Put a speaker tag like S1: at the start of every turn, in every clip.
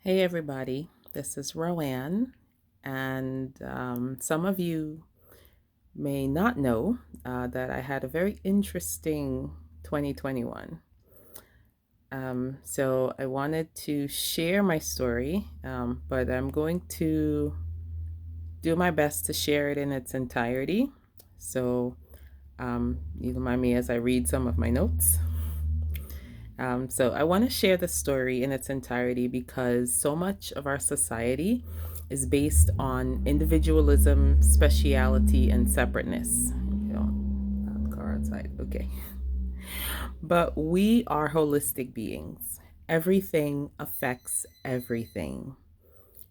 S1: Hey everybody, this is Roanne, and some of you may not know that I had a very interesting 2021. So I wanted to share my story, but I'm going to do my best to share it in its entirety. So you can mind me as I read some of my notes. So I want to share the story in its entirety because so much of our society is based on individualism, speciality, and separateness. Car outside. Okay. But we are holistic beings. Everything affects everything.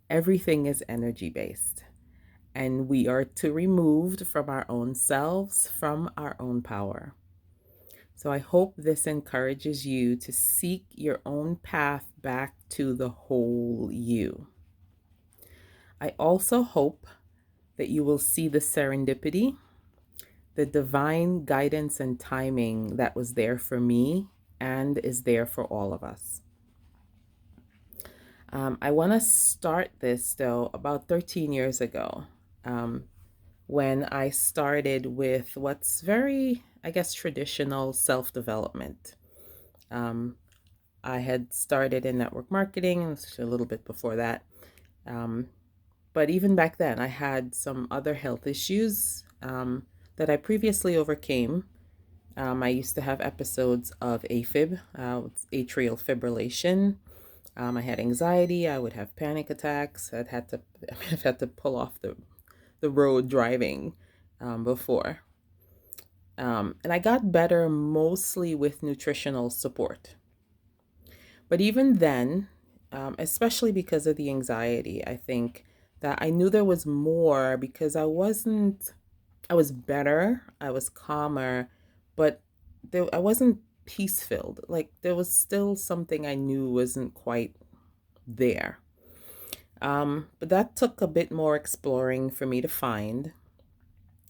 S1: Everything is energy based. And we are to removed from our own selves, from our own power. So I hope this encourages you to seek your own path back to the whole you. I also hope that you will see the serendipity, the divine guidance and timing that was there for me and is there for all of us. I want to start this though about 13 years ago um, when I started with what's very, I guess, traditional self development. Um, I had started in network marketing a little bit before that. Um, but even back then, I had some other health issues that I previously overcame. I used to have episodes of AFib, atrial fibrillation. I had anxiety. I would have panic attacks. I've had to pull off the road driving before. And I got better mostly with nutritional support. But even then, especially because of the anxiety, I think that I knew there was more because I was better, I was calmer, but I wasn't peace filled. Like there was still something I knew wasn't quite there. But that took a bit more exploring for me to find.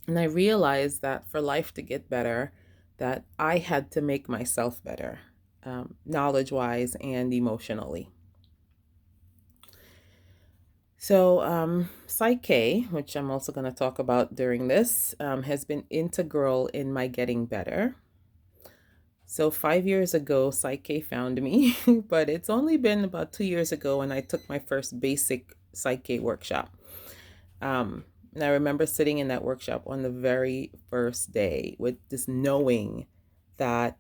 S1: And I realized that for life to get better, that I had to make myself better, knowledge wise and emotionally. So, Psych-K, which I'm also going to talk about during this, has been integral in my getting better. So, 5 years ago, Psych-K found me, but it's only been about 2 years ago when I took my first basic Psych-K workshop. And I remember sitting in that workshop on the very first day with this knowing that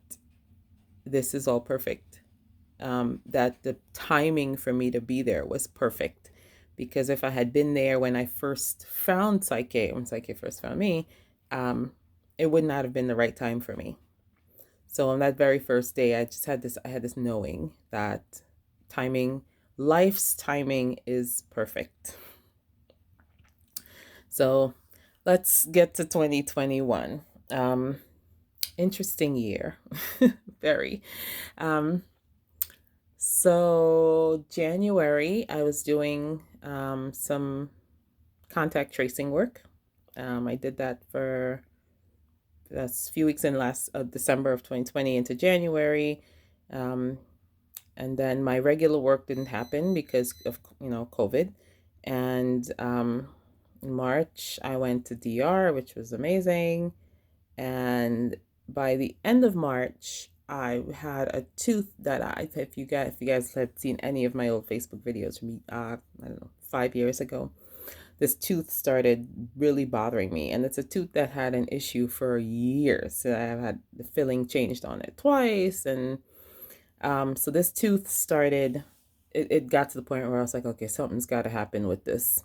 S1: this is all perfect, that the timing for me to be there was perfect. Because if I had been there when I first found Psych-K, when Psych-K first found me, it would not have been the right time for me. So on that very first day, I had this knowing that timing, life's timing is perfect. So let's get to 2021. Interesting year, very. Um, so January, I was doing some contact tracing work. I did that for a few weeks in last December of 2020 into January. Um, and then my regular work didn't happen because of COVID. And in March, I went to DR, which was amazing. And by the end of March, I had a tooth that if you guys had seen any of my old Facebook videos from me, I don't know, 5 years ago, this tooth started really bothering me, and it's a tooth that had an issue for years. So I've had the filling changed on it twice, and so this tooth started. It got to the point where I was like, okay, something's got to happen with this,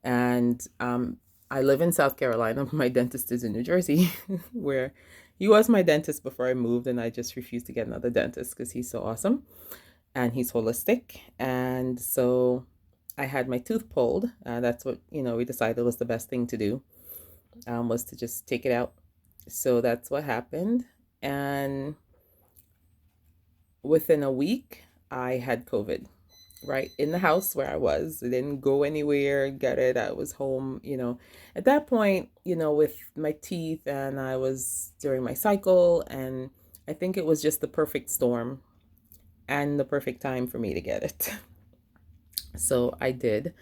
S1: and I live in South Carolina. My dentist is in New Jersey, where he was my dentist before I moved, and I just refused to get another dentist because he's so awesome and he's holistic. And so I had my tooth pulled. That's what we decided was the best thing to do, was to just take it out. So that's what happened, and within a week, I had COVID right in the house where I was. I didn't go anywhere, get it. I was home, At that point, with my teeth, and I was during my cycle, and I think it was just the perfect storm and the perfect time for me to get it. So I did.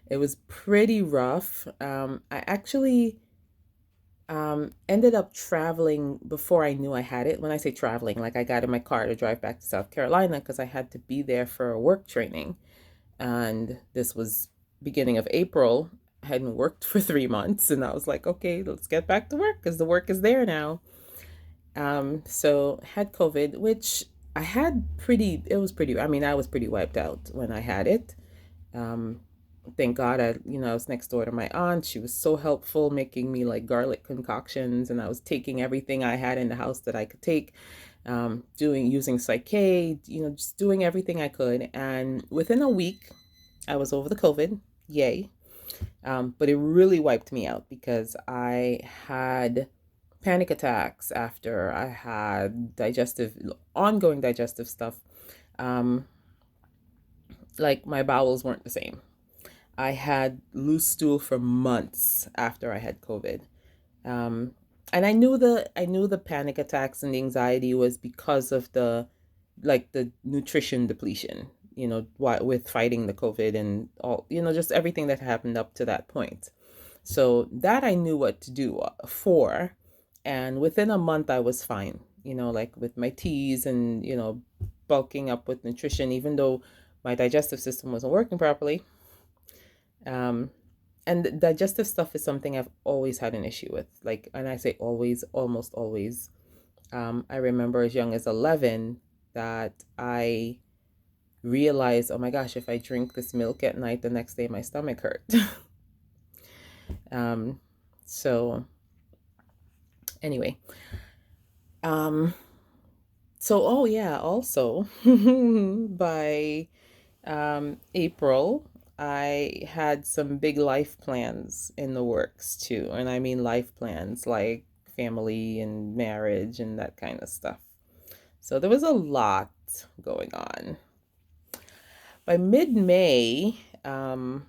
S1: It was pretty rough. I actually ended up traveling before I knew I had it. When I say traveling, like I got in my car to drive back to South Carolina because I had to be there for a work training. And this was beginning of April. I hadn't worked for 3 months, and I was like, okay, let's get back to work because the work is there now. So had COVID, which I had pretty, it was pretty, I mean, I was pretty wiped out when I had it. Um, thank God I was next door to my aunt. She was so helpful making me like garlic concoctions, and I was taking everything I had in the house that I could take, using Psych-K, just doing everything I could. And within a week, I was over the COVID. Yay. But it really wiped me out because I had panic attacks after I had ongoing digestive stuff. Um, like my bowels weren't the same. I had loose stool for months after I had COVID. Um, and I knew the panic attacks and the anxiety was because of the nutrition depletion, with fighting the COVID and all, just everything that happened up to that point. So that I knew what to do for. And within a month, I was fine, like with my teas and, bulking up with nutrition, even though my digestive system wasn't working properly. Um, and digestive stuff is something I've always had an issue with. Like, and I say always, almost always. I remember as young as 11 that I realized, oh my gosh, if I drink this milk at night, the next day my stomach hurt. um, so anyway, um, oh yeah, also by April, I had some big life plans in the works too. And I mean life plans like family and marriage and that kind of stuff. So there was a lot going on. By mid-May, I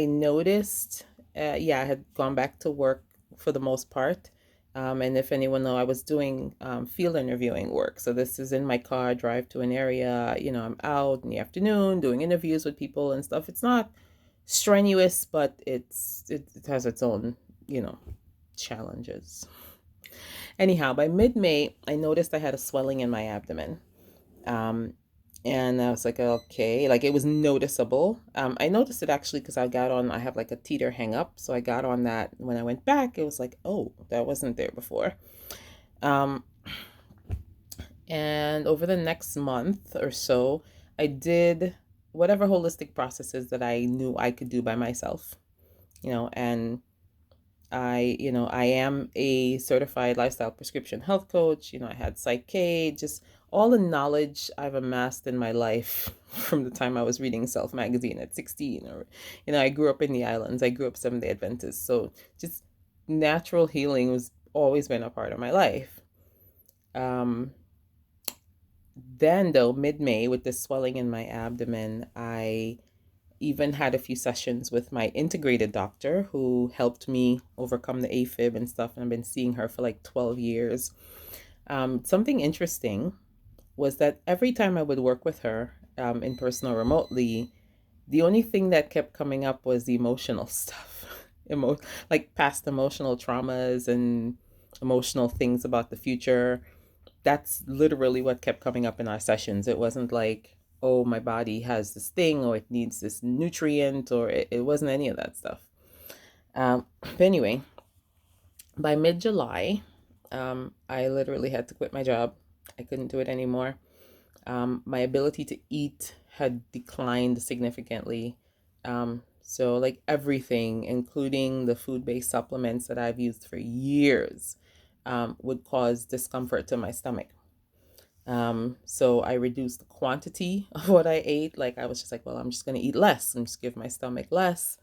S1: noticed, yeah, I had gone back to work for the most part. And if anyone know, I was doing field interviewing work. So this is in my car, drive to an area, I'm out in the afternoon doing interviews with people and stuff. It's not strenuous, but it has its own, you know, challenges. Anyhow, by mid-May, I noticed I had a swelling in my abdomen. Um, and I was like, okay, like it was noticeable. I noticed it actually because I have like a teeter hang up. So I got on that. When I went back, it was like, oh, that wasn't there before. Um, and over the next month or so, I did whatever holistic processes that I knew I could do by myself, and I am a certified lifestyle prescription health coach. I had Psych-K, just all the knowledge I've amassed in my life from the time I was reading Self magazine at 16, or, I grew up in the islands. I grew up Seventh-day Adventist. So just natural healing was always been a part of my life. Um, then though, mid-May with the swelling in my abdomen, I even had a few sessions with my integrated doctor who helped me overcome the AFib and stuff. And I've been seeing her for like 12 years. Something interesting was that every time I would work with her in person or remotely, the only thing that kept coming up was the emotional stuff, like past emotional traumas and emotional things about the future. That's literally what kept coming up in our sessions. It wasn't like, oh, my body has this thing or it needs this nutrient, or it wasn't any of that stuff. But anyway, by mid-July, I literally had to quit my job. I couldn't do it anymore. My ability to eat had declined significantly. So like everything, including the food-based supplements that I've used for years, would cause discomfort to my stomach. So I reduced the quantity of what I ate. Like I was just like, well, I'm just going to eat less and just give my stomach less.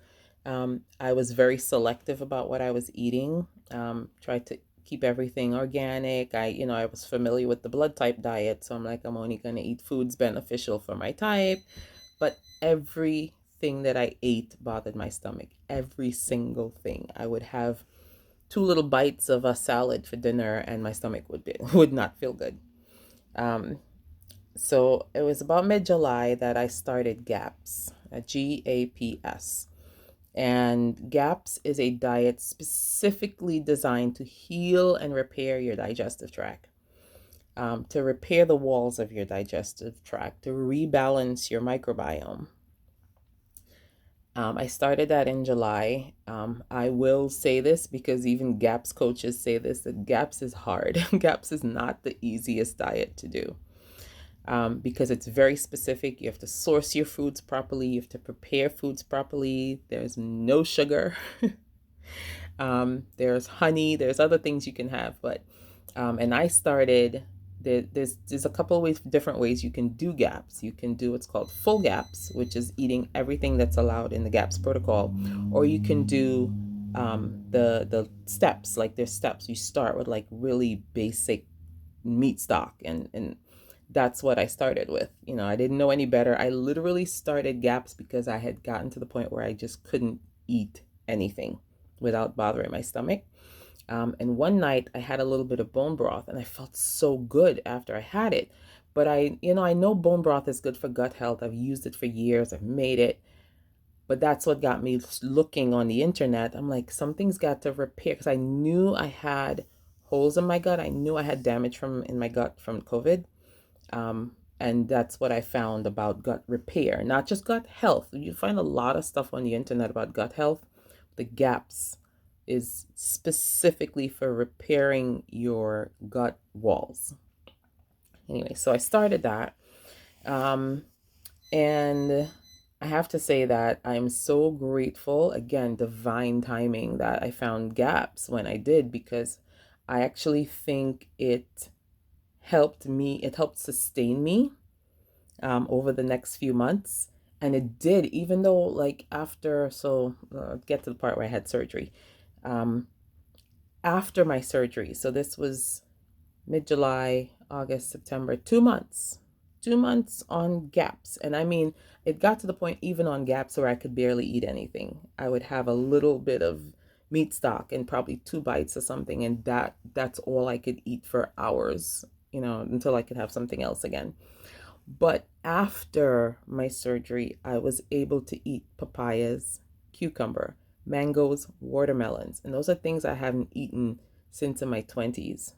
S1: I was very selective about what I was eating. Tried to keep everything organic. I was familiar with the blood type diet. So I'm like, I'm only going to eat foods beneficial for my type. But everything that I ate bothered my stomach. Every single thing. I would have two little bites of a salad for dinner and my stomach would not feel good. Um, So it was about mid-July that I started GAPS, GAPS. And GAPS is a diet specifically designed to heal and repair your digestive tract, to repair the walls of your digestive tract, to rebalance your microbiome. I started that in July. I will say this because even GAPS coaches say this, that GAPS is hard. GAPS is not the easiest diet to do, because it's very specific. You have to source your foods properly, you have to prepare foods properly. There's no sugar. There's honey, there's other things you can have, but and I started there's a couple of ways, different ways you can do GAPS. You can do what's called full GAPS, which is eating everything that's allowed in the GAPS protocol, or you can do the steps. Like there's steps. You start with like really basic meat stock, and that's what I started with. I didn't know any better. I literally started GAPS because I had gotten to the point where I just couldn't eat anything without bothering my stomach. And one night I had a little bit of bone broth and I felt so good after I had it. But I know bone broth is good for gut health. I've used it for years. I've made it. But that's what got me looking on the internet. I'm like, something's got to repair, because I knew I had holes in my gut. I knew I had damage in my gut from COVID. And that's what I found about gut repair, not just gut health. You find a lot of stuff on the internet about gut health. The GAPS is specifically for repairing your gut walls. Anyway, so I started that. And I have to say that I'm so grateful, again, divine timing, that I found GAPS when I did, because I actually think it helped sustain me over the next few months. And it did, even though, like, get to the part where I had surgery. After my surgery, so this was mid-July, August, September, 2 months. 2 months on GAPS. And I mean, it got to the point even on GAPS where I could barely eat anything. I would have a little bit of meat stock and probably 2 bites or something, and that's all I could eat for hours, until I could have something else again. But after my surgery, I was able to eat papayas, cucumber, mangoes, watermelons, and those are things I haven't eaten since in my 20s.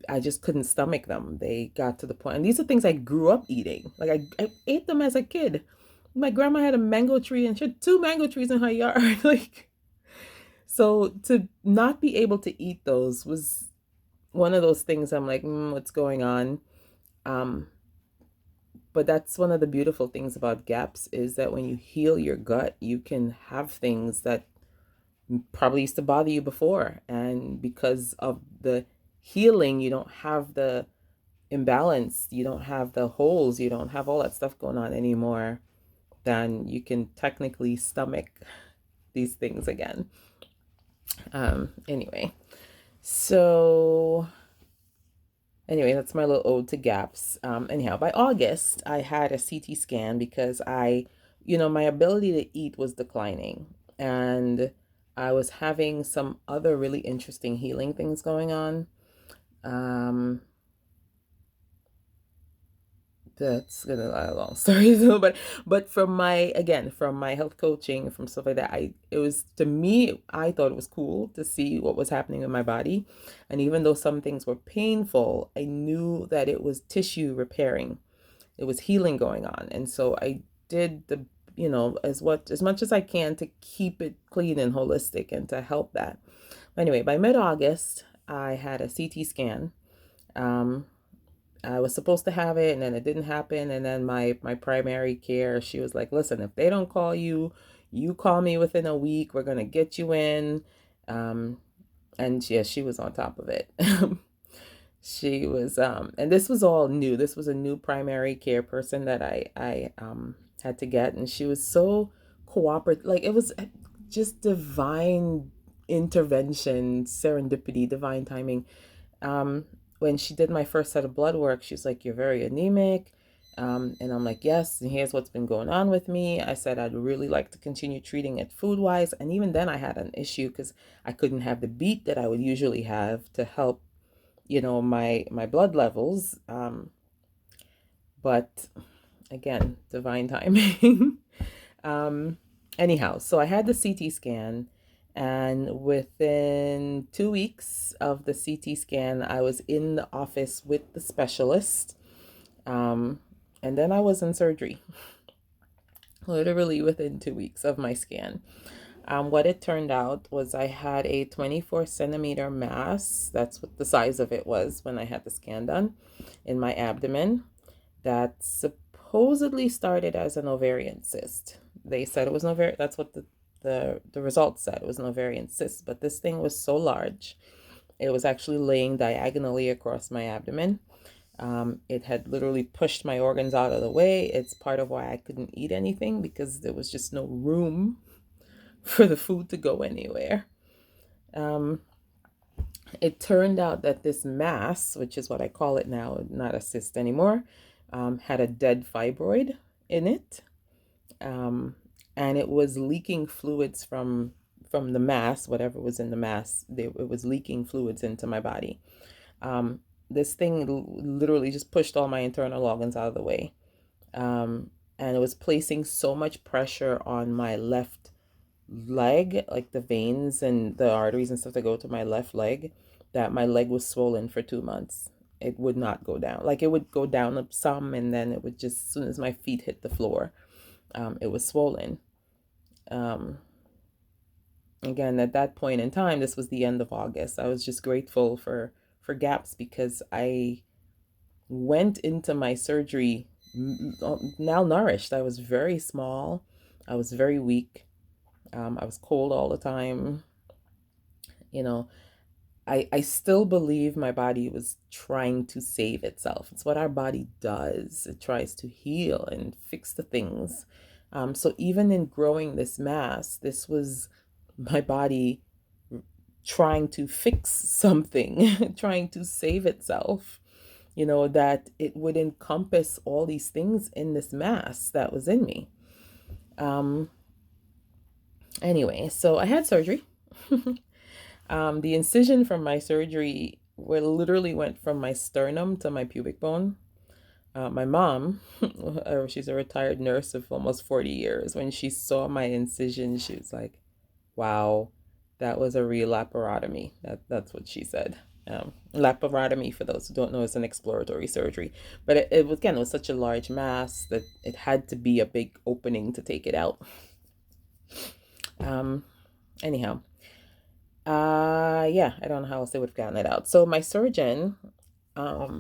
S1: I just couldn't stomach them. They got to the point, and these are things I grew up eating. Like I ate them as a kid. My grandma had a mango tree, and she had 2 mango trees in her yard. Like, so to not be able to eat those was one of those things. I'm like, what's going on? Um, but that's one of the beautiful things about GAPS, is that when you heal your gut, you can have things that probably used to bother you before. And because of the healing, you don't have the imbalance, you don't have the holes, you don't have all that stuff going on anymore. Then you can technically stomach these things again. Anyway, so that's my little ode to GAPS. Anyhow, by August, I had a CT scan because my ability to eat was declining, and I was having some other really interesting healing things going on. That's gonna be a long story though, but from my health coaching, from stuff like that, it was, to me, I thought it was cool to see what was happening in my body. And even though some things were painful, I knew that it was tissue repairing, it was healing going on. And so I did as much as I can to keep it clean and holistic and to help that. Anyway, by mid-August, I had a CT scan. I was supposed to have it, and then it didn't happen. And then my primary care, she was like, listen, if they don't call you, you call me within a week, we're going to get you in. And yeah, she was on top of it. She was, and this was all new. This was a new primary care person that I had to get. And she was so cooperative. Like, it was just divine intervention, serendipity, divine timing. When she did my first set of blood work, she's like, you're very anemic. And I'm like, yes, and here's what's been going on with me. I said, I'd really like to continue treating it food-wise. And even then I had an issue because I couldn't have the beet that I would usually have to help my blood levels. But again, divine timing. um, Anyhow, so I had the CT scan, and within 2 weeks of the CT scan, I was in the office with the specialist. Um, and then I was in surgery, literally within 2 weeks of my scan. What it turned out was I had a 24 centimeter mass. That's what the size of it was when I had the scan done in my abdomen. That supposedly started as an ovarian cyst. They said it was an ovarian. That's what the results said. It was an ovarian cyst. But this thing was so large, it was actually laying diagonally across my abdomen. It had literally pushed my organs out of the way. It's part of why I couldn't eat anything, because there was just no room for the food to go anywhere. Um, it turned out that this mass, which is what I call it now, not a cyst anymore, had a dead fibroid in it, um, and it was leaking fluids from the mass, whatever was in the mass. It was leaking fluids into my body. Um, this thing literally just pushed all my internal organs out of the way, and it was placing so much pressure on my left leg, like the veins and the arteries and stuff that go to my left leg, that my leg was swollen for 2 months. It would not go down. Like, it would go down some, and then it would just, as soon as my feet hit the floor, it was swollen. Um, Again, at that point in time, this was the end of August. I was just grateful for gaps, because I went into my surgery malnourished. I was very small. I was very weak. I was cold all the time. You know, I still believe my body was trying to save itself. It's what our body does. It tries to heal and fix the things. So even in growing this mass, this was my body trying to fix something, trying to save itself, that it would encompass all these things in this mass that was in me. Um, anyway, so I had surgery. The incision from my surgery literally went from my sternum to my pubic bone. My mom, she's a retired nurse of almost 40 years. When she saw my incision, she was like, wow, that was a real laparotomy. That's what she said. Laparotomy, for those who don't know, is an exploratory surgery. But it was, again, it was such a large mass that it had to be a big opening to take it out. Anyhow, yeah, I don't know how else they would have gotten it out. So my surgeon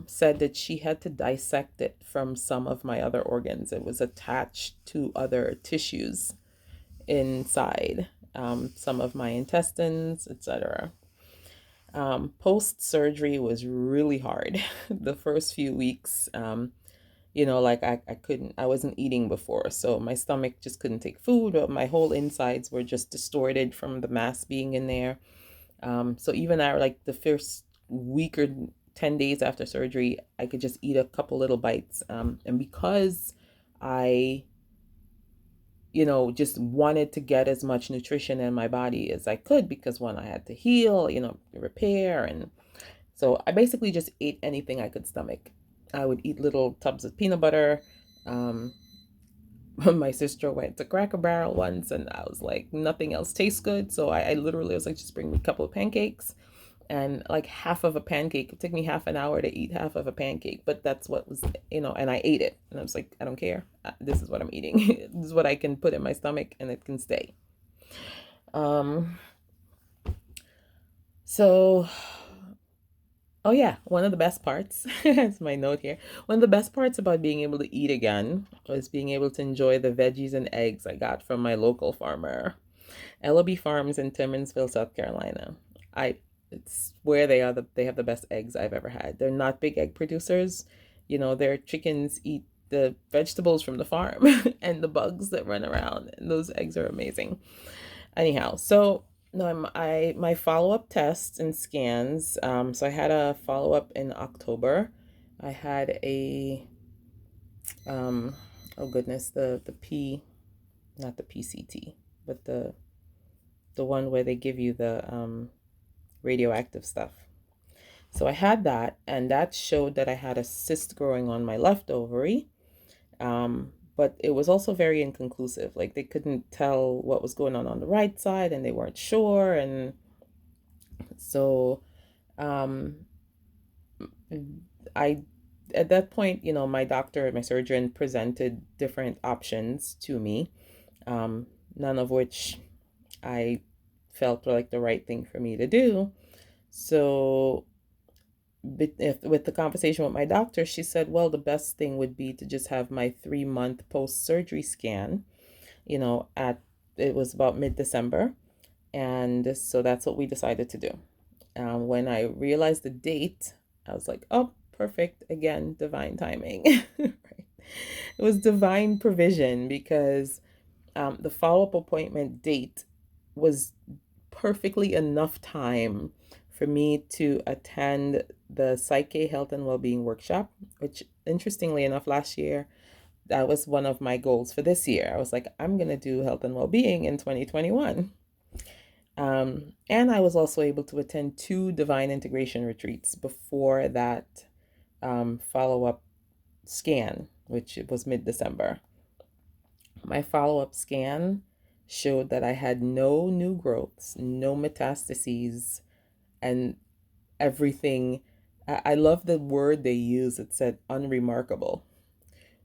S1: said that she had to dissect it from some of my other organs. It was attached to other tissues inside, some of my intestines, etc. Post surgery was really hard. The first few weeks, like I wasn't eating before, so my stomach just couldn't take food, but my whole insides were just distorted from the mass being in there. So even like the first week or 10 days after surgery, I could just eat a couple little bites. And because I, just wanted to get as much nutrition in my body as I could, because one, I had to heal, repair. And so I basically just ate anything I could stomach. I would eat little tubs of peanut butter. My sister went to Cracker Barrel once, and I was like, nothing else tastes good. So I literally was like, just bring me a couple of pancakes, and like half of a pancake. It took me half an hour to eat half of a pancake, but that's what was, and I ate it. And I was like, I don't care. This is what I'm eating. This is what I can put in my stomach, and it can stay. So, oh yeah, one of the best parts, it's my note here. One of the best parts about being able to eat again was being able to enjoy the veggies and eggs I got from my local farmer, LOB Farms in Timminsville, South Carolina. It's where they have the best eggs I've ever had. They're not big egg producers. Their chickens eat the vegetables from the farm and the bugs that run around, and those eggs are amazing. Anyhow, so no, my follow-up tests and scans. So I had a follow-up in October. I had a oh goodness, not the PCT, but the one where they give you the radioactive stuff. So I had that, and that showed that I had a cyst growing on my left ovary. But it was also very inconclusive. Like they couldn't tell what was going on the right side, and they weren't sure. And so um, I, at that point, my doctor, my surgeon presented different options to me, none of which I felt like the right thing for me to do. So with the conversation with my doctor, she said, well, the best thing would be to just have my 3-month post-surgery scan, at it was about mid-December. And so that's what we decided to do. When I realized the date, I was like, oh, perfect. Again, divine timing. Right? It was divine provision because the follow-up appointment date was perfectly enough time for me to attend the Psych-K Health and Wellbeing Workshop, which interestingly enough, last year, that was one of my goals for this year. I was like, I'm going to do health and well-being in 2021. And I was also able to attend 2 divine integration retreats before that follow-up scan, which was mid-December. My follow-up scan showed that I had no new growths, no metastases, and everything. I love the word they use. It said unremarkable,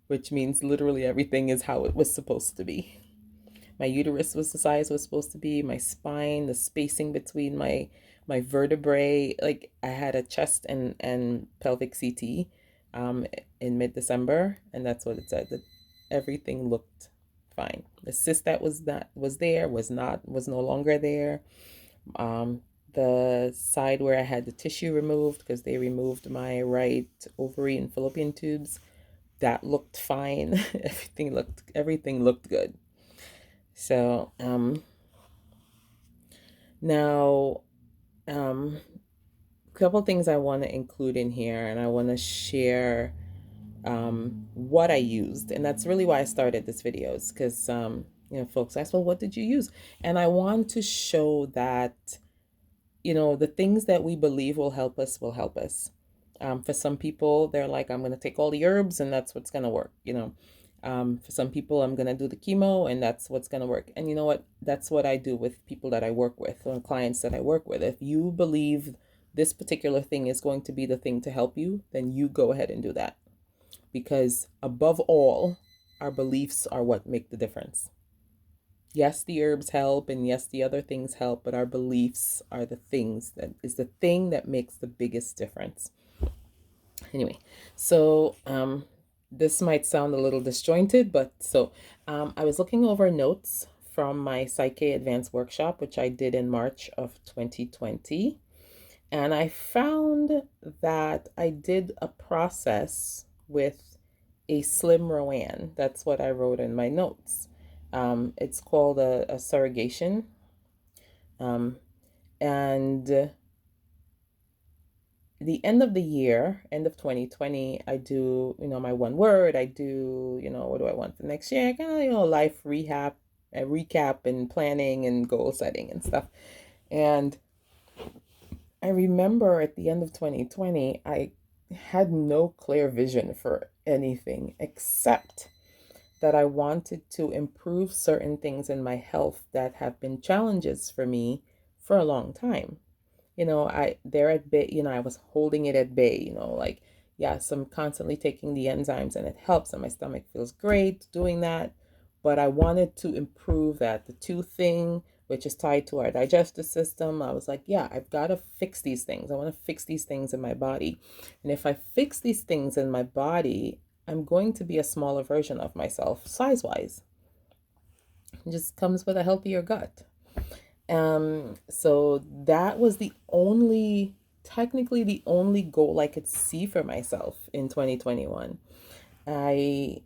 S1: which means literally everything is how it was supposed to be. My uterus was the size it was supposed to be. My spine, the spacing between my vertebrae. Like I had a chest and pelvic CT in mid-December, and that's what it said. That everything looked fine. The cyst that was there was no longer there. Um, the side where I had the tissue removed because they removed my right ovary and fallopian tubes, that looked fine. Everything looked good. So now a couple things I want to include in here, and I want to share what I used, and that's really why I started this video, is because folks ask, well, what did you use? And I want to show that the things that we believe will help us will help us. For some people, they're like, I'm going to take all the herbs and that's what's going to work. For some people, I'm going to do the chemo and that's what's going to work. And you know what? That's what I do with people that I work with, or clients that I work with. If you believe this particular thing is going to be the thing to help you, then you go ahead and do that. Because above all, our beliefs are what make the difference. Yes, the herbs help, and yes, the other things help, but our beliefs are the thing that makes the biggest difference. Anyway, so this might sound a little disjointed, but so I was looking over notes from my Psych-K Advanced Workshop, which I did in March of 2020, and I found that I did a process with a slim Rowan. That's what I wrote in my notes. It's called a surrogation. And the end of the year, end of 2020, I do, my one word. I do, what do I want for next year? Kind of, life recap and planning and goal setting and stuff. And I remember at the end of 2020, I had no clear vision for anything except that I wanted to improve certain things in my health that have been challenges for me for a long time. They're at bay, I was holding it at bay, like, yes, I'm constantly taking the enzymes and it helps and my stomach feels great doing that. But I wanted to improve that. The tooth thing, which is tied to our digestive system, I was like, yeah, I've got to fix these things. I want to fix these things in my body. And if I fix these things in my body, I'm going to be a smaller version of myself, size-wise. It just comes with a healthier gut. So that was technically the only goal I could see for myself in 2021. I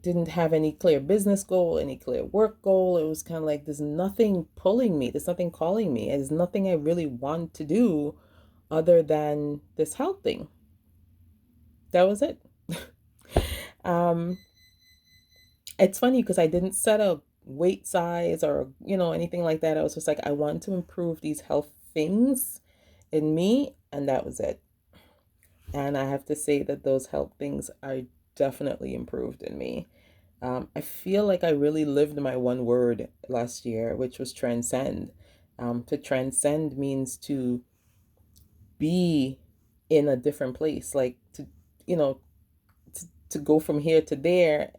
S1: didn't have any clear business goal, any clear work goal. It was kind of like there's nothing pulling me, there's nothing calling me, there's nothing I really want to do other than this health thing. That was it. um, it's funny because I didn't set a weight size or anything like that. I was just like, I want to improve these health things, in me, and that was it. And I have to say that those health things are definitely improved in me. I feel like I really lived my one word last year, which was transcend. To transcend means to be in a different place, like you know, to go from here to there,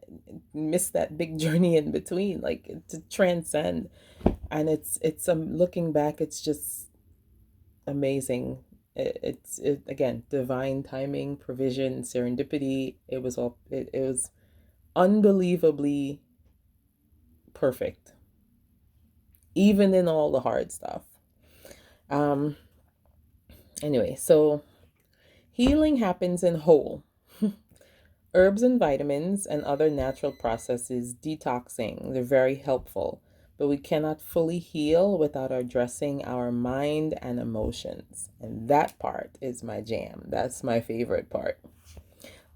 S1: miss that big journey in between, like to transcend. And looking back, it's just amazing. It's again divine timing, provision, serendipity. It was unbelievably perfect, even in all the hard stuff. Um, anyway, so healing happens in whole. Herbs and vitamins and other natural processes, detoxing, they're very helpful, but we cannot fully heal without addressing our mind and emotions. And that part is my jam. That's my favorite part.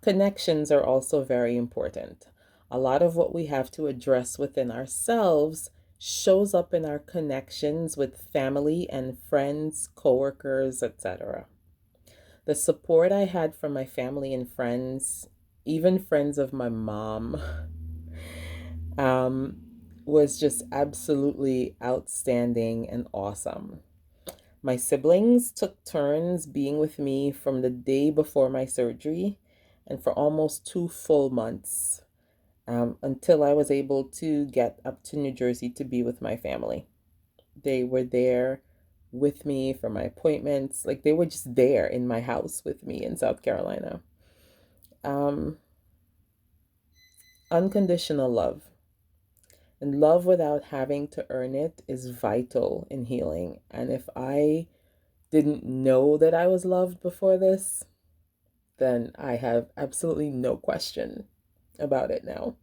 S1: Connections are also very important. A lot of what we have to address within ourselves shows up in our connections with family and friends, coworkers, etc. The support I had from my family and friends, even friends of my mom, um, was just absolutely outstanding and awesome. My siblings took turns being with me from the day before my surgery and for almost 2 full months, until I was able to get up to New Jersey to be with my family. They were there with me for my appointments. Like they were just there in my house with me in South Carolina. Um, Unconditional love. And love without having to earn it is vital in healing. And if I didn't know that I was loved before this, then I have absolutely no question about it now.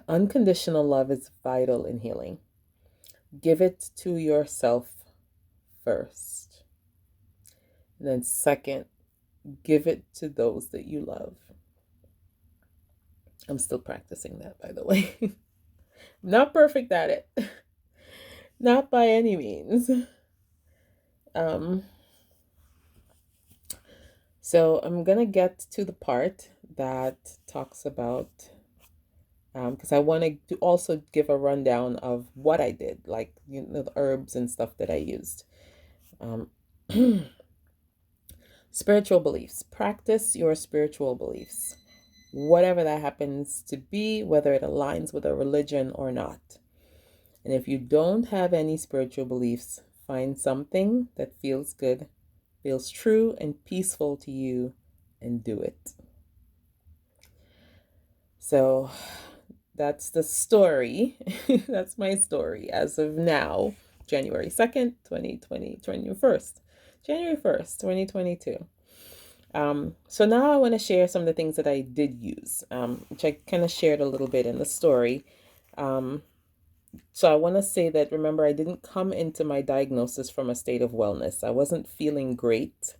S1: Unconditional love is vital in healing. Give it to yourself first. And then, second, give it to those that you love. I'm still practicing that, by the way. Not perfect at it, not by any means. Um, so I'm gonna get to the part that talks about, because I want to also give a rundown of what I did, like the herbs and stuff that I used. Um, Spiritual beliefs. Practice your spiritual beliefs, whatever that happens to be, whether it aligns with a religion or not. And if you don't have any spiritual beliefs, find something that feels good, feels true and peaceful to you, and do it. So that's the story. That's my story as of now, January 2nd, 2020, January 1st, 2022. So now I want to share some of the things that I did use, which I kind of shared a little bit in the story. So I want to say that, remember, I didn't come into my diagnosis from a state of wellness. I wasn't feeling great.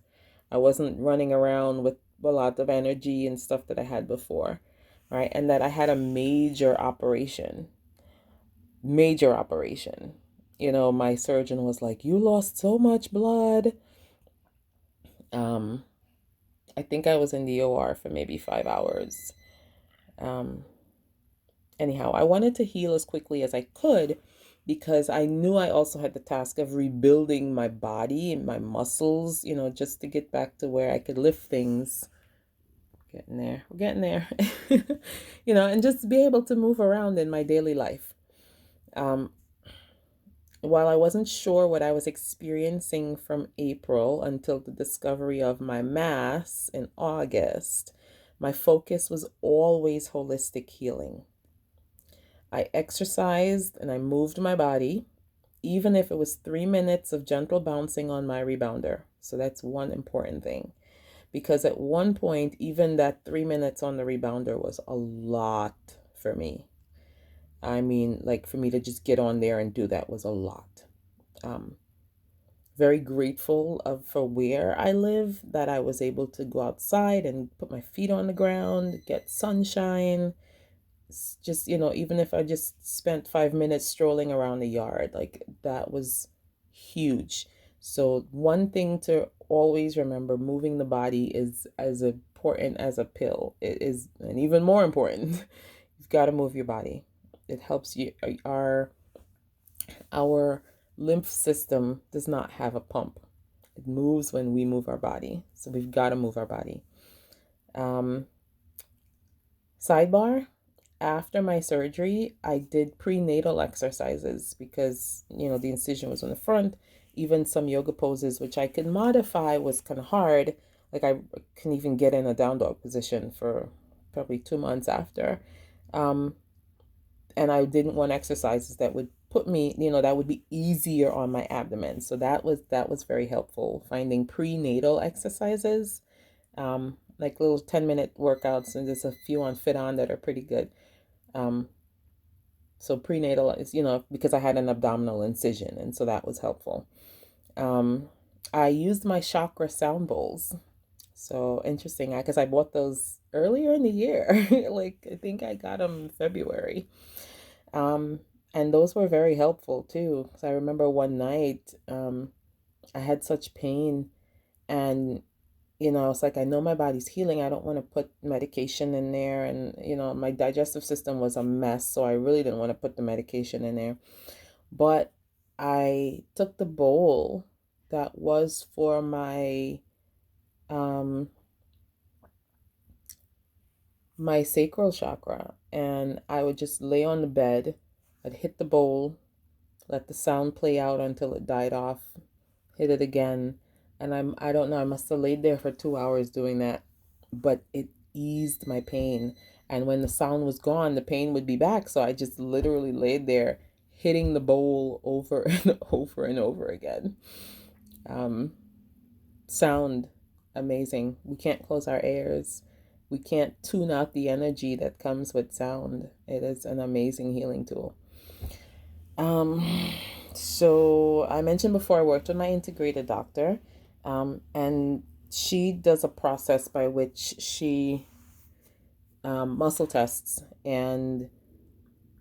S1: I wasn't running around with a lot of energy and stuff that I had before, right? And that I had a major operation. Major operation. My surgeon was like, "You lost so much blood." Um, I think I was in the OR for maybe 5 hours. Um, Anyhow, I wanted to heal as quickly as I could because I knew I also had the task of rebuilding my body and my muscles, just to get back to where I could lift things. Getting there. We're getting there. And just be able to move around in my daily life. Um, while I wasn't sure what I was experiencing from April until the discovery of my mass in August, my focus was always holistic healing. I exercised and I moved my body, even if it was 3 minutes of gentle bouncing on my rebounder. So that's one important thing. Because at one point, even that 3 minutes on the rebounder was a lot for me. I mean, like for me to just get on there and do that was a lot. Very grateful for where I live, that I was able to go outside and put my feet on the ground, get sunshine. Just, even if I just spent 5 minutes strolling around the yard, like that was huge. So one thing to always remember, moving the body is as important as a pill. It is, and even more important. You've got to move your body. It helps you. Our lymph system does not have a pump. It moves when we move our body. So we've got to move our body. Um, Sidebar, after my surgery, I did prenatal exercises because, the incision was on the front. Even some yoga poses, which I could modify, was kind of hard. Like I can even get in a down dog position for probably 2 months after. Um, and I didn't want exercises that would put me, that would be easier on my abdomen. So that was very helpful, finding prenatal exercises, like little 10-minute workouts, and there's a few on Fit On that are pretty good. Um, so prenatal is, because I had an abdominal incision, and so that was helpful. Um, I used my chakra sound bowls. So interesting, because I bought those earlier in the year. Like I think I got them in February. Um, and those were very helpful too. Because I remember one night, I had such pain, and it's like I know my body's healing. I don't want to put medication in there, and my digestive system was a mess, so I really didn't want to put the medication in there. But I took the bowl that was for um my sacral chakra, and I would just lay on the bed. I'd hit the bowl, let the sound play out until it died off, hit it again, and I don't know, I must have laid there for 2 hours doing that, but it eased my pain. And when the sound was gone, the pain would be back. So I just literally laid there hitting the bowl over and over and over again. Um, Sound, amazing. We can't close our ears. We can't tune out the energy that comes with sound. It is an amazing healing tool. Um, so I mentioned before I worked with my integrated doctor, and she does a process by which she muscle tests, and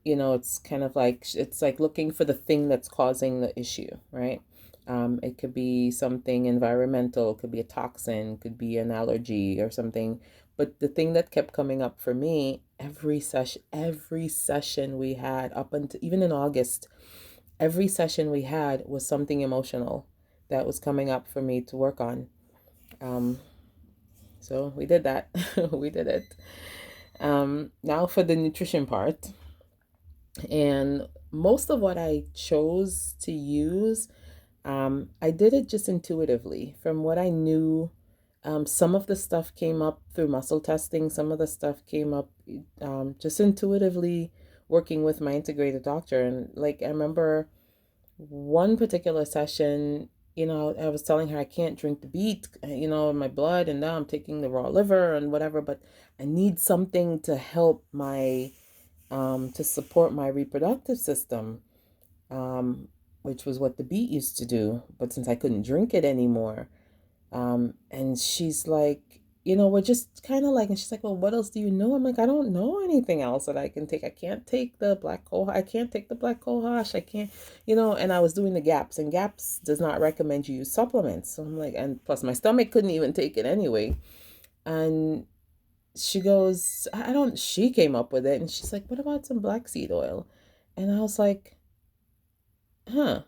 S1: it's like looking for the thing that's causing the issue, right? It could be something environmental, it could be a toxin, could be an allergy or something. But the thing that kept coming up for me every session we had up until even in August, every session we had was something emotional that was coming up for me to work on. Um, so we did that. We did it. Now for the nutrition part. And most of what I chose to use, I did it just intuitively. From what I knew, some of the stuff came up through muscle testing, some of the stuff came up just intuitively working with my integrated doctor. And like, I remember one particular session, I was telling her I can't drink the beet, in my blood, and now I'm taking the raw liver and whatever, but I need something to help to support my reproductive system, um, which was what the beet used to do. But since I couldn't drink it anymore, and she's like, we're just kind of like, and she's like, well, what else do you know? I'm like, I don't know anything else that I can take. I can't take the black cohosh. I can't take the black cohosh. I can't, and I was doing the GAPS, and GAPS does not recommend you use supplements. So I'm like, and plus my stomach couldn't even take it anyway. And she goes, she came up with it, and she's like, what about some black seed oil? And I was like, huh.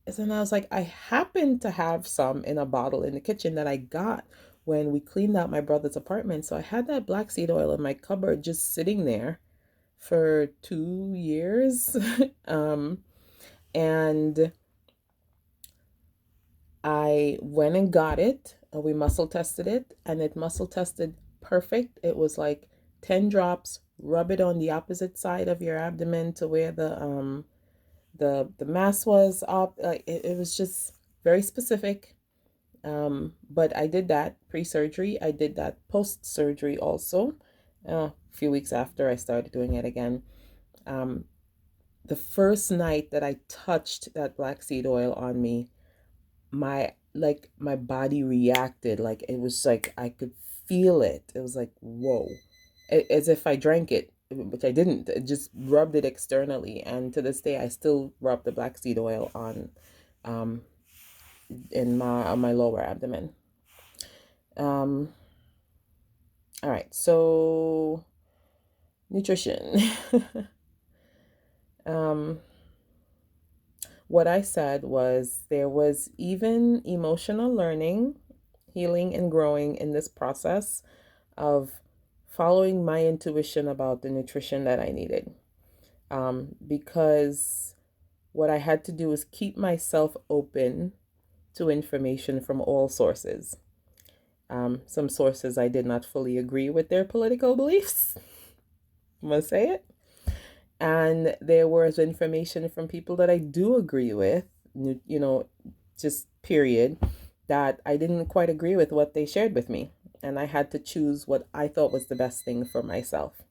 S1: And I was like, I happen to have some in a bottle in the kitchen that I got when we cleaned out my brother's apartment. So I had that black seed oil in my cupboard just sitting there for 2 years. um, and I went and got it. We muscle tested it, and it muscle tested perfect. It was like 10 drops, rub it on the opposite side of your abdomen to where the mass was up. Like it was just very specific. But I did that pre-surgery. I did that post-surgery also. A few weeks after I started doing it again. Um, the first night that I touched that black seed oil on me, my body reacted. Like it was like I could feel it. It was like, whoa. As if I drank it, which I didn't. I just rubbed it externally, and to this day I still rub the black seed oil on um, in my on my lower abdomen. Um, all right, so nutrition. um, what I said was there was even emotional learning, healing, and growing in this process of following my intuition about the nutrition that I needed. Because what I had to do was keep myself open to information from all sources. Some sources I did not fully agree with their political beliefs. I'm gonna say it. And there was information from people that I do agree with, you know, just period, that I didn't quite agree with what they shared with me. And I had to choose what I thought was the best thing for myself.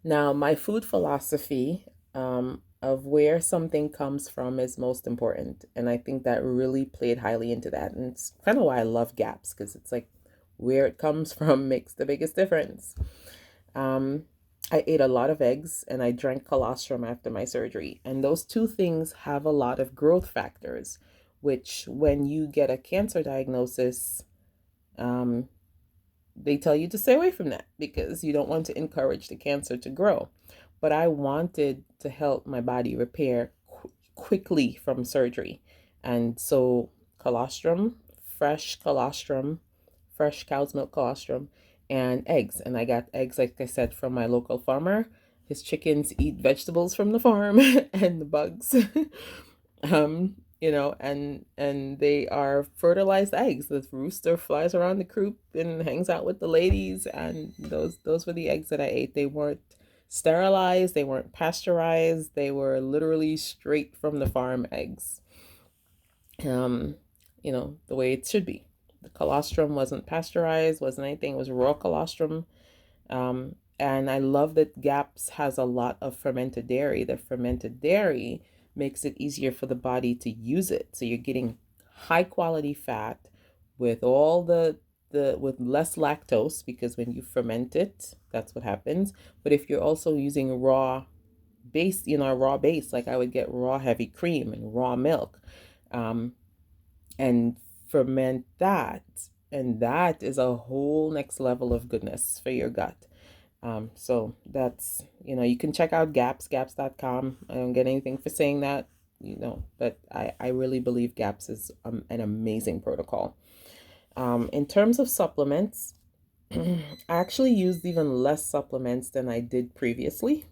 S1: Now, my food philosophy of where something comes from is most important. And I think that really played highly into that. And it's kind of why I love gaps, because it's like where it comes from makes the biggest difference. Um, I ate a lot of eggs and I drank colostrum after my surgery. And those two things have a lot of growth factors, which when you get a cancer diagnosis, um, they tell you to stay away from that because you don't want to encourage the cancer to grow. But I wanted to help my body repair quickly from surgery. And so colostrum, fresh colostrum, fresh cow's milk colostrum, and eggs. And I got eggs, like I said, from my local farmer. His chickens eat vegetables from the farm and the bugs. And they are fertilized eggs. The rooster flies around the coop and hangs out with the ladies, and those were the eggs that I ate. They weren't sterilized, they weren't pasteurized, they were literally straight from the farm eggs. Um, the way it should be. The colostrum wasn't pasteurized, wasn't anything, it was raw colostrum. And I love that GAPS has a lot of fermented dairy. The fermented dairy makes it easier for the body to use it. So you're getting high quality fat with all the with less lactose, because when you ferment it, that's what happens. But if you're also using raw base, a raw base, like I would get raw heavy cream and raw milk, um, and ferment that, and that is a whole next level of goodness for your gut. So that's, you can check out gaps.com. I don't get anything for saying that, but I really believe GAPS is an amazing protocol. In terms of supplements, I actually used even less supplements than I did previously.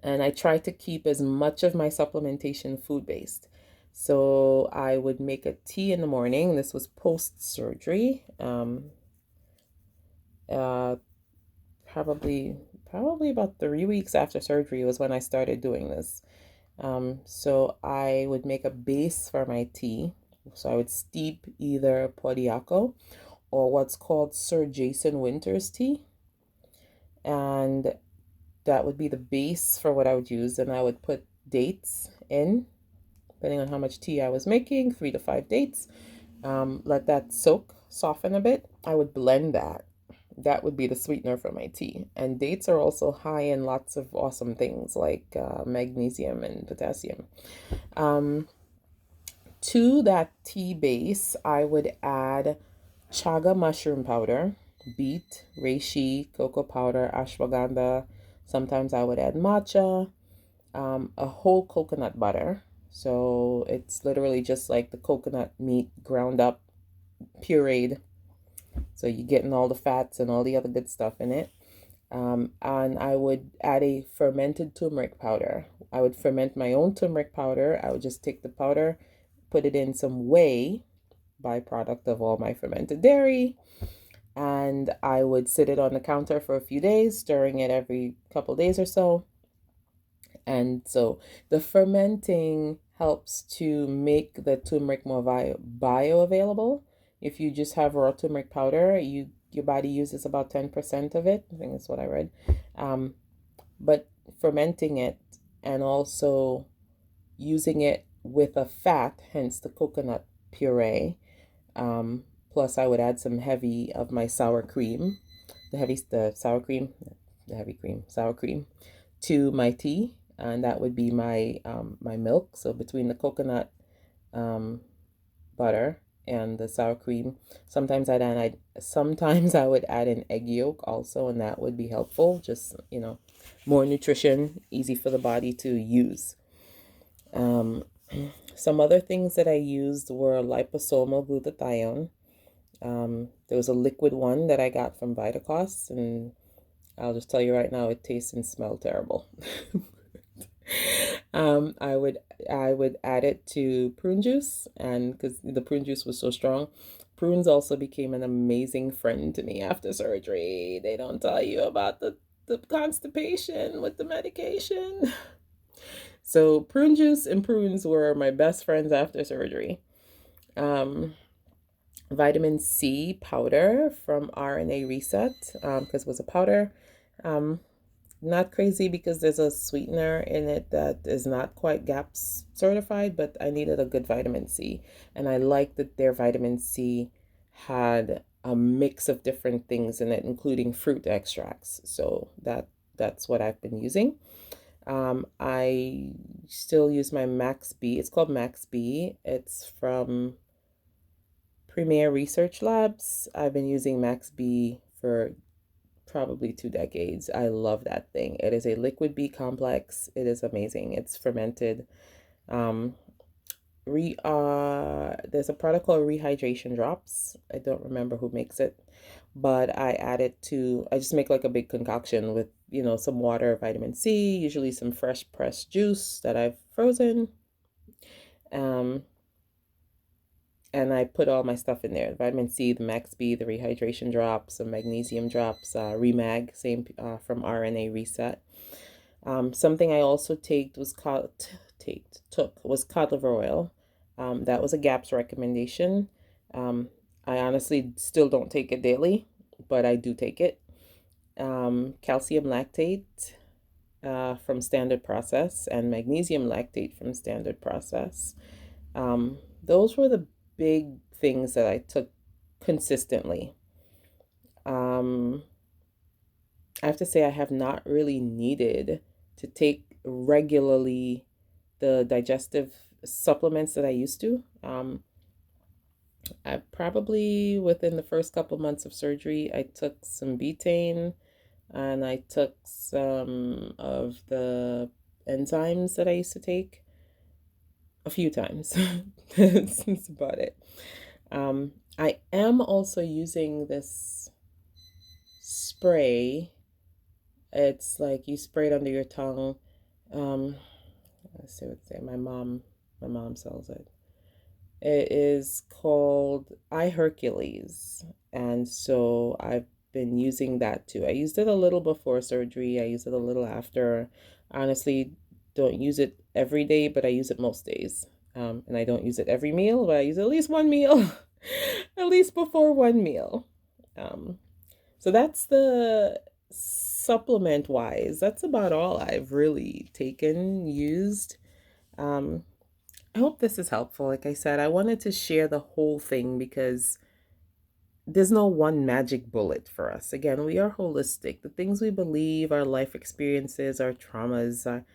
S1: And I try to keep as much of my supplementation food based. So I would make a tea in the morning. This was post surgery. Uh, probably about 3 weeks after surgery was when I started doing this. So I would make a base for my tea. So I would steep either Podiaco or what's called Sir Jason Winter's tea. And that would be the base for what I would use. And I would put dates in, depending on how much tea I was making, 3 to 5 dates. Let that soak, soften a bit. I would blend that. That would be the sweetener for my tea. And dates are also high in lots of awesome things like magnesium and potassium. To that tea base, I would add chaga mushroom powder, beet, reishi, cocoa powder, ashwagandha. Sometimes I would add matcha, a whole coconut butter. So it's literally just like the coconut meat ground up, pureed. So you're getting all the fats and all the other good stuff in it. And I would add a fermented turmeric powder. I would ferment my own turmeric powder. I would just take the powder, put it in some whey, byproduct of all my fermented dairy, and I would sit it on the counter for a few days, stirring it every couple days or so. And so the fermenting helps to make the turmeric more bioavailable. If you just have raw turmeric powder, your body uses about 10% of it. I think that's what I read. But fermenting it and also using it with a fat, hence the coconut puree. Plus, I would add some heavy of my sour cream, the sour cream, the heavy cream, sour cream, to my tea. and that would be my milk. So between the coconut um, butter and the sour cream, sometimes I would add an egg yolk also, and that would be helpful. Just more nutrition, easy for the body to use. Um, some other things that I used were liposomal glutathione. There was a liquid one that I got from Vitacost, and I'll just tell you right now, it tastes and smells terrible. um, I would I would add it to prune juice, and because the prune juice was so strong, prunes also became an amazing friend to me after surgery. They don't tell you about the constipation with the medication. So prune juice and prunes were my best friends after surgery. Um, Vitamin C powder from RNA Reset, because it was a powder. Um, Not crazy because there's a sweetener in it that is not quite GAPS certified, but I needed a good vitamin C. And I liked that their vitamin C had a mix of different things in it, including fruit extracts. So that's what I've been using. I still use my Max B. It's called Max B. It's from Premier Research Labs. I've been using Max B for probably 2 decades. I love that thing. It is a liquid B complex. It is amazing. It's fermented. Um, there's a product called Rehydration Drops. I don't remember who makes it, but I just make like a big concoction with, some water, vitamin C, usually some fresh pressed juice that I've frozen. Um, and I put all my stuff in there: vitamin C, the Max B, the rehydration drops, some magnesium drops, Remag, same from RNA Reset. Something I also took was cod liver oil. That was a GAPS recommendation. Um, I honestly still don't take it daily, but I do take it. Calcium lactate from Standard Process and magnesium lactate from Standard Process. Those were the big things that I took consistently. Um, I have to say, I have not really needed to take regularly the digestive supplements that I used to. I probably within the first couple months of surgery, I took some betaine and I took some of the enzymes that I used to take a few times. That's about it. I am also using this spray. It's like you spray it under your tongue. Um, let's see what say. My mom sells it. It is called iHercules, and so I've been using that too. I used it a little before surgery. I used it a little after. Honestly, don't use it every day, but I use it most days. And I don't use it every meal, but I use it at least one meal, at least before one meal. Um, so that's the supplement wise. That's about all I've really taken, used. Um, I hope this is helpful. Like I said, I wanted to share the whole thing because there's no one magic bullet for us. Again, we are holistic. The things we believe, our life experiences, our traumas,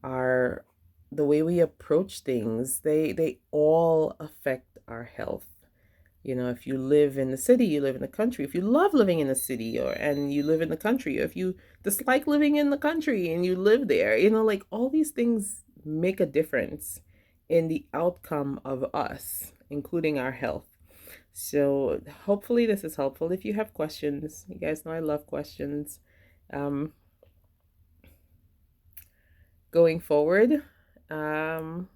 S1: our the way we approach things, they all affect our health. If you live in the city, you live in the country. If you love living in the city and you live in the country, or if you dislike living in the country and you live there, like all these things make a difference in the outcome of us, including our health. So hopefully this is helpful. If you have questions, you guys know I love questions. Um, Going forward, um,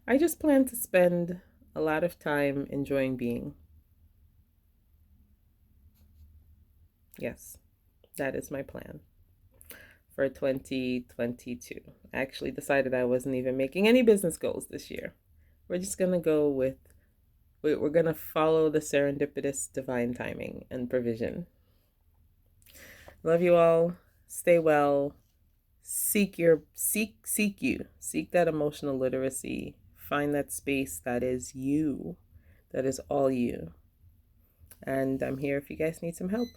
S1: I just plan to spend a lot of time enjoying being. Yes, that is my plan for 2022. I actually decided I wasn't even making any business goals this year. We're just going to go with, we're going to follow the serendipitous divine timing and provision. Love you all. Stay well. Seek that emotional literacy. Find that space that is you, that is all you. And I'm here if you guys need some help.